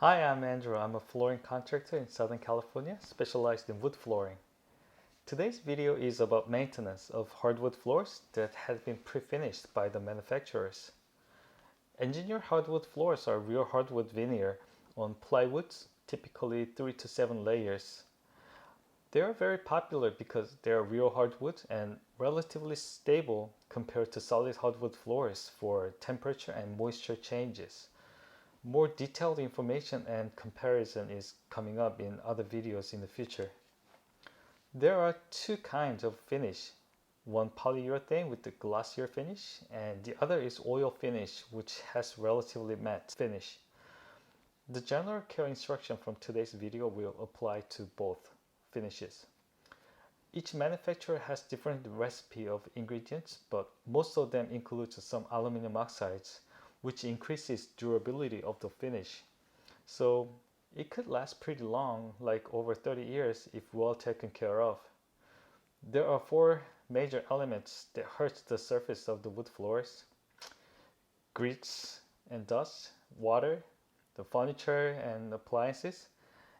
Hi, I'm Andrew. I'm a flooring contractor in Southern California, specialized in wood flooring. Today's video is about maintenance of hardwood floors that have been pre-finished by the manufacturers. Engineered hardwood floors are real hardwood veneer on plywoods, typically 3 to 7 layers. They are very popular because they are real hardwood and relatively stable compared to solid hardwood floors for temperature and moisture changes. More detailed information and comparison is coming up in other videos in the future. There are two kinds of finish. One polyurethane with the glossier finish, and the other is oil finish, which has relatively matte finish. The general care instruction from today's video will apply to both finishes. Each manufacturer has different recipe of ingredients, but most of them include some aluminum oxides, which increases durability of the finish. So it could last pretty long, like over 30 years if well taken care of. There are four major elements that hurt the surface of the wood floors: grease and dust, water, the furniture and appliances,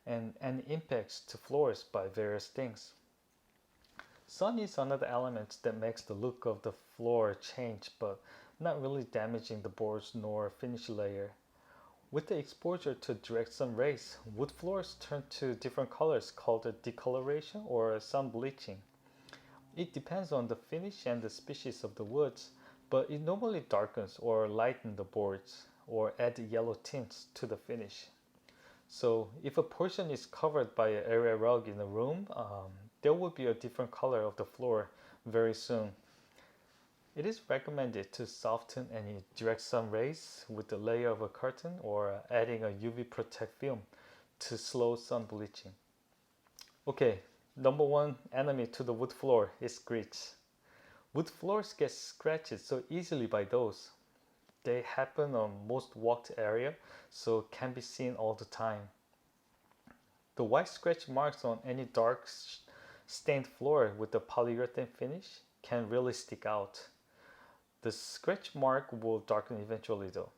and any impacts to floors by various things. Sun is another element that makes the look of the floor change, but not really damaging the boards nor finish layer. With the exposure to direct sun rays, wood floors turn to different colors called decoloration or sun bleaching. It depends on the finish and the species of the woods, but it normally darkens or lightens the boards or add yellow tints to the finish. So if a portion is covered by an area rug in a room, there will be a different color of the floor very soon. It is recommended to soften any direct sun rays with a layer of a curtain or adding a UV protect film to slow sun bleaching. Okay, number one enemy to the wood floor is grease. Wood floors get scratched so easily by those. They happen on most walked area, so can be seen all the time. The white scratch marks on any dark stained floor with the polyurethane finish can really stick out. The scratch mark will darken eventually though.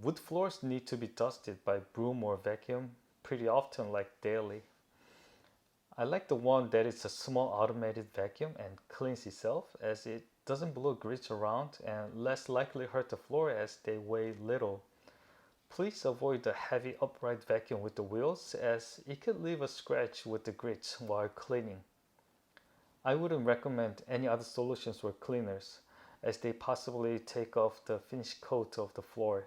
Wood floors need to be dusted by broom or vacuum pretty often, like daily. I like the one that is a small automated vacuum and cleans itself, as it doesn't blow grease around and less likely hurt the floor as they weigh little. Please avoid the heavy upright vacuum with the wheels, as it could leave a scratch with the grit while cleaning. I wouldn't recommend any other solutions or cleaners, as they possibly take off the finish coat of the floor.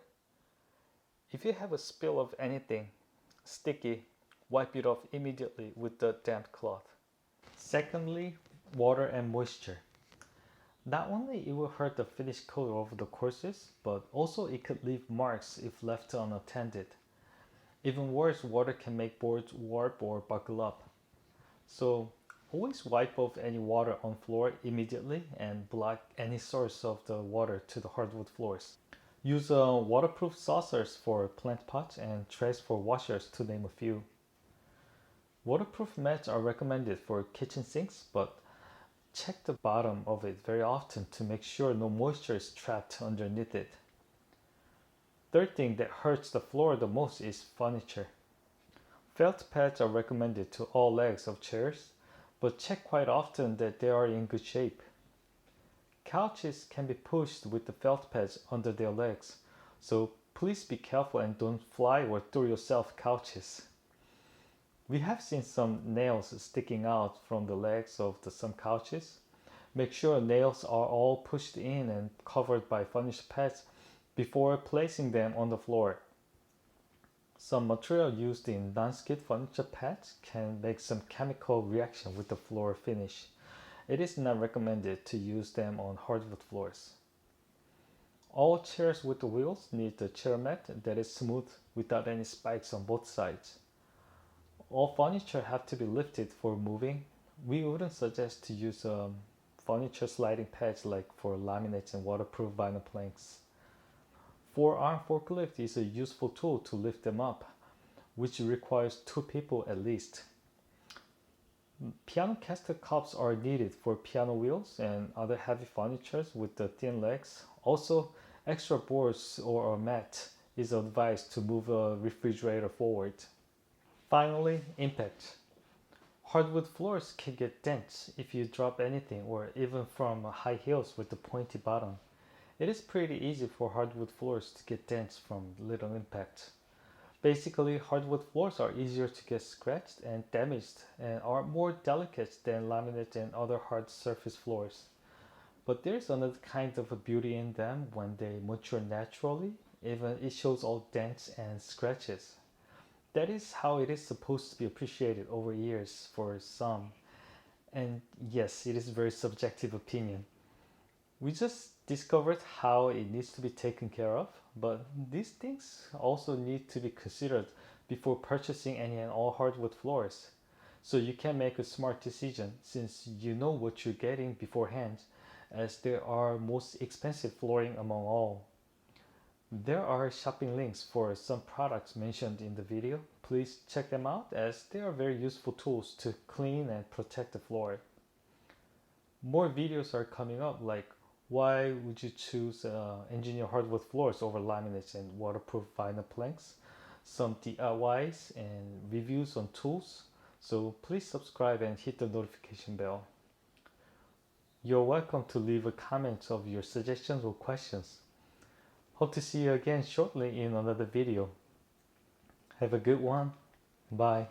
If you have a spill of anything sticky, wipe it off immediately with the damp cloth. Secondly, water and moisture. Not only it will hurt the finish coat of the courses, but also it could leave marks if left unattended. Even worse, water can make boards warp or buckle up. So always wipe off any water on floor immediately and block any source of the water to the hardwood floors. Use waterproof saucers for plant pots and trays for washers, to name a few. Waterproof mats are recommended for kitchen sinks, but check the bottom of it very often to make sure no moisture is trapped underneath it. Third thing that hurts the floor the most is furniture. Felt pads are recommended to all legs of chairs, but check quite often that they are in good shape. Couches can be pushed with the felt pads under their legs, so please be careful and don't fly or throw yourself couches. We have seen some nails sticking out from the legs of some couches. Make sure nails are all pushed in and covered by furnish pads before placing them on the floor. Some material used in non-skid furniture pads can make some chemical reaction with the floor finish. It is not recommended to use them on hardwood floors. All chairs with the wheels need a chair mat that is smooth without any spikes on both sides. All furniture have to be lifted for moving. We wouldn't suggest to use furniture sliding pads like for laminates and waterproof vinyl planks. 4-arm forklift is a useful tool to lift them up, which requires 2 people at least. Piano caster cups are needed for piano wheels and other heavy furniture with the thin legs. Also, extra boards or a mat is advised to move a refrigerator forward. Finally, impact. Hardwood floors can get dents if you drop anything or even from high heels with a pointy bottom. It is pretty easy for hardwood floors to get dents from little impact. Basically, hardwood floors are easier to get scratched and damaged and are more delicate than laminate and other hard surface floors. But there's another kind of a beauty in them when they mature naturally, even it shows all dents and scratches. That is how it is supposed to be appreciated over years for some. And yes, it is very subjective opinion. We just discovered how it needs to be taken care of, but these things also need to be considered before purchasing any and all hardwood floors. So you can make a smart decision since you know what you're getting beforehand, as there are most expensive flooring among all. There are shopping links for some products mentioned in the video. Please check them out as they are very useful tools to clean and protect the floor. More videos are coming up like why would you choose engineer hardwood floors over laminates and waterproof vinyl planks, some DIYs and reviews on tools. So please subscribe and hit the notification bell. You're welcome to leave a comment of your suggestions or questions. Hope to see you again shortly in another video. Have a good one. Bye.